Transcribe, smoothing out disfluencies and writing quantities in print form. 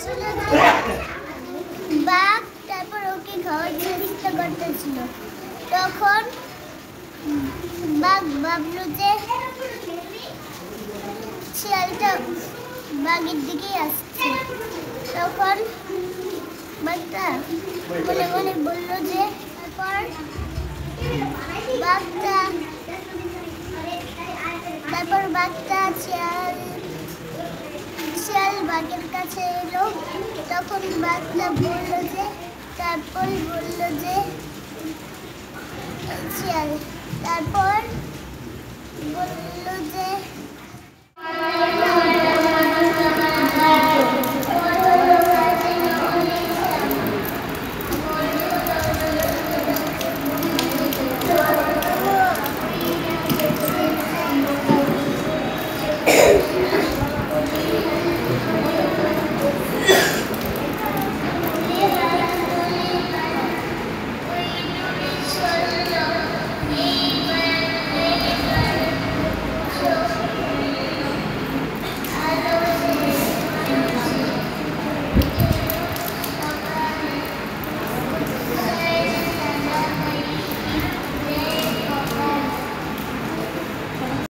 বলছিল যে বাঘ তারপর ওকে খাওয়ার চেষ্টা করতেছিল। তখন বাঘ ভাবলো যে শিয়ালটা বাঘের দিকেই আসছে। তখন বাঘটা মনে মনে বললো যে তারপর বাঘটা শিয়াল বাঘের কাছে এলো। তখন বাঘটা বললো যে শিয়াল তারপর বললো যে